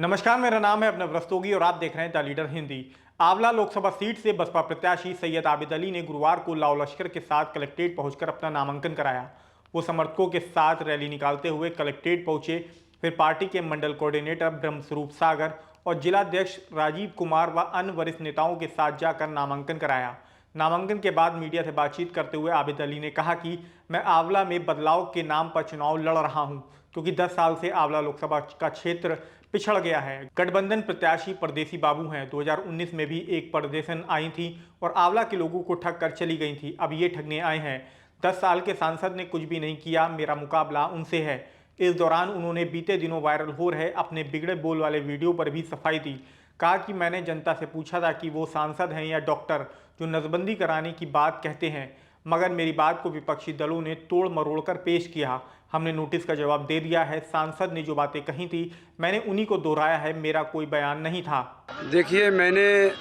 नमस्कार, मेरा नाम है अभिनव रस्तोगी और आप देख रहे हैं the leader Hindi. Aonla Lok Sabha seat से बसपा प्रत्याशी सैयद आबिद अली ने गुरुवार को लाव लश्कर के साथ कलेक्ट्रेट पहुंचकर अपना नामांकन कराया। वो समर्थकों के साथ रैली निकालते हुए कलेक्ट्रेट पहुंचे, फिर पार्टी के मंडल कोऑर्डिनेटर ब्रह्मस्वरूप सागर और जिलाध्यक्ष राजीव कुमार व अन्य वरिष्ठ नेताओं के साथ जाकर नामांकन कराया। नामांकन के बाद मीडिया से बातचीत करते हुए आबिद अली ने कहा कि मैं आंवला में बदलाव के नाम पर चुनाव लड़ रहा हूं, क्योंकि 10 साल से आंवला लोकसभा का क्षेत्र पिछड़ गया है। गठबंधन प्रत्याशी परदेसी बाबू हैं। 2019 में भी एक परदेशन आई थी और आंवला के लोगों को ठग कर चली गई थी। अब ये ठगने आए हैं। 10 साल के सांसद ने कुछ भी नहीं किया, मेरा मुकाबला उनसे है। इस दौरान उन्होंने बीते दिनों वायरल हो रहे अपने बिगड़े बोल वाले वीडियो पर भी सफाई दी। कहा कि मैंने जनता से पूछा था कि वो सांसद हैं या डॉक्टर जो नसबंदी कराने की बात कहते हैं, मगर मेरी बात को विपक्षी दलों ने तोड़ मरोड़ कर पेश किया। हमने नोटिस का जवाब दे दिया है। सांसद ने जो बातें कही थी मैंने उन्हीं को दोहराया है, मेरा कोई बयान नहीं था। देखिए, मैंने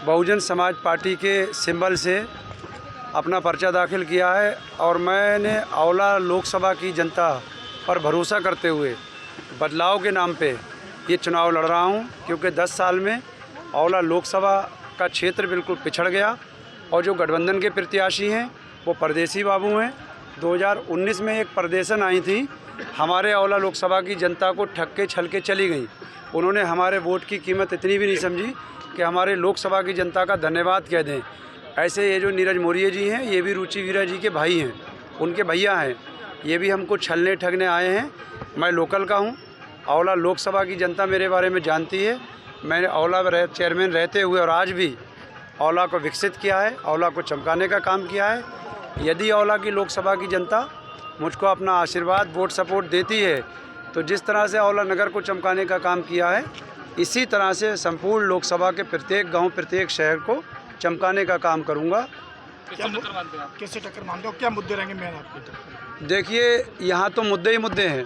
बहुजन समाज पार्टी के सिंबल से अपना पर्चा दाखिल किया है और मैंने आंवला लोकसभा की जनता पर भरोसा करते हुए बदलाव के नाम पे ये चुनाव लड़ रहा हूँ, क्योंकि 10 साल में आंवला लोकसभा का क्षेत्र बिल्कुल पिछड़ गया और जो गठबंधन के प्रत्याशी हैं वो परदेसी बाबू हैं। 2019 में एक परदेशन आई थी, हमारे आंवला लोकसभा की जनता को ठग के छल के चली गई। उन्होंने हमारे वोट की कीमत इतनी भी नहीं समझी कि हमारे लोकसभा की जनता का धन्यवाद कह दें। ऐसे ये जो नीरज मौर्य जी हैं, ये भी रुचि वीरा जी के भाई हैं, उनके भैया हैं। ये भी हमको छलने ठगने आए हैं। मैं लोकल का हूँ, आंवला लोकसभा की जनता मेरे बारे में जानती है। मैंने आंवला चेयरमैन रहते हुए और आज भी आंवला को विकसित किया है, आंवला को चमकाने का काम किया है। यदि आंवला की लोकसभा की जनता मुझको अपना आशीर्वाद वोट सपोर्ट देती है तो जिस तरह से आंवला नगर को चमकाने का काम किया है, इसी तरह से संपूर्ण लोकसभा के प्रत्येक गांव, प्रत्येक शहर को चमकाने का काम करूंगा। कैसे टक्कर मानते हो? क्या मुद्दे रहेंगे मेन आपके? देखिए, यहाँ तो मुद्दे ही मुद्दे हैं,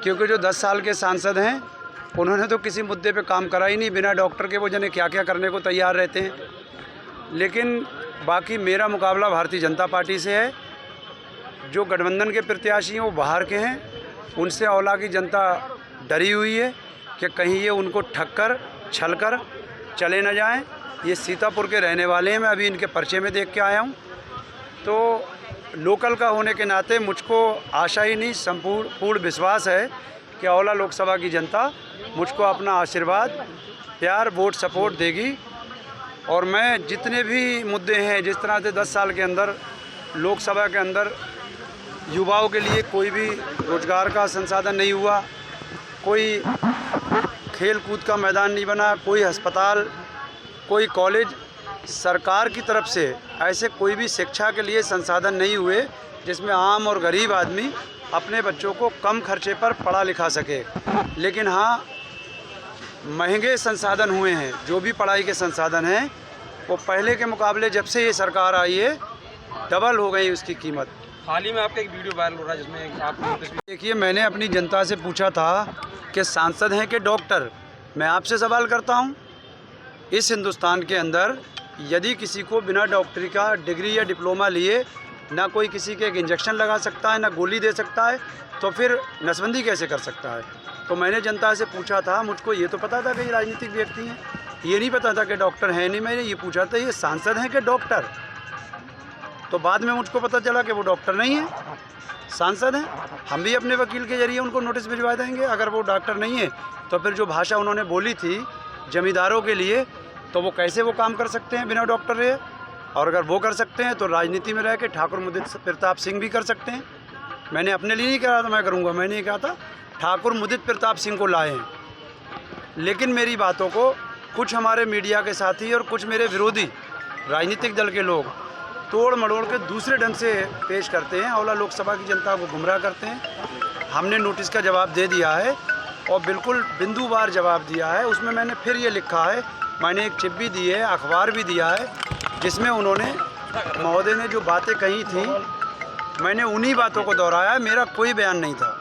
क्योंकि जो 10 साल के सांसद हैं उन्होंने तो किसी मुद्दे पे काम करा ही नहीं। बिना डॉक्टर के वो जाने क्या क्या करने को तैयार रहते हैं। लेकिन बाकी मेरा मुकाबला भारतीय जनता पार्टी से है। जो गठबंधन के प्रत्याशी हैं वो बाहर के हैं, उनसे आंवला की जनता डरी हुई है कि कहीं ये उनको ठग कर छल कर चले न जाएं। ये सीतापुर के रहने वाले हैं, मैं अभी इनके पर्चे में देख के आया हूँ। तो लोकल का होने के नाते मुझको आशा ही नहीं, पूर्ण विश्वास है कि आंवला लोकसभा की जनता मुझको अपना आशीर्वाद, प्यार, वोट सपोर्ट देगी। और मैं जितने भी मुद्दे हैं, जिस तरह से 10 साल के अंदर लोकसभा के अंदर युवाओं के लिए कोई भी रोजगार का संसाधन नहीं हुआ, कोई खेल कूद का मैदान नहीं बना, कोई अस्पताल, कोई कॉलेज सरकार की तरफ से ऐसे कोई भी शिक्षा के लिए संसाधन नहीं हुए जिसमें आम और गरीब आदमी अपने बच्चों को कम खर्चे पर पढ़ा लिखा सके। लेकिन हाँ, महंगे संसाधन हुए हैं। जो भी पढ़ाई के संसाधन हैं वो पहले के मुकाबले जब से ये सरकार आई है डबल हो गई उसकी कीमत। हाल ही में आपका एक वीडियो वायरल हो रहा है जिसमें आप देखिए, मैंने अपनी जनता से पूछा था कि सांसद हैं कि डॉक्टर। मैं आपसे सवाल करता हूँ, इस हिंदुस्तान के अंदर यदि किसी को बिना डॉक्टरी का डिग्री या डिप्लोमा लिए ना कोई किसी के एक इंजेक्शन लगा सकता है, ना गोली दे सकता है, तो फिर नसबंदी कैसे कर सकता है? तो मैंने जनता से पूछा था, मुझको ये तो पता था कि ये राजनीतिक व्यक्ति हैं, ये नहीं पता था कि डॉक्टर हैं नहीं। मैंने ये पूछा था ये सांसद हैं कि डॉक्टर? तो बाद में मुझको पता चला कि वो डॉक्टर नहीं है, सांसद हैं। हम भी अपने वकील के जरिए उनको नोटिस भिजवा देंगे। अगर वो डॉक्टर नहीं है तो फिर जो भाषा उन्होंने बोली थी जमींदारों के लिए, तो वो कैसे वो काम कर सकते हैं बिना डॉक्टर रहे? और अगर वो कर सकते हैं तो राजनीति में रह के ठाकुर मुदित प्रताप सिंह भी कर सकते हैं। मैंने अपने लिए नहीं कहा था मैं करूँगा, मैंने कहा था ठाकुर मुदित प्रताप सिंह को लाए हैं। लेकिन मेरी बातों को कुछ हमारे मीडिया के साथी और कुछ मेरे विरोधी राजनीतिक दल के लोग तोड़ मड़ोड़ के दूसरे ढंग से पेश करते हैं, आंवला लोकसभा की जनता को गुमराह करते हैं। हमने नोटिस का जवाब दे दिया है और बिल्कुल बिंदुवार जवाब दिया है। उसमें मैंने फिर ये लिखा है, मैंने एक चिप भी दी है, अखबार भी दिया है, जिसमें उन्होंने महोदय ने जो बातें कही थी मैंने उन्हीं बातों को दोहराया है। मेरा कोई बयान नहीं था।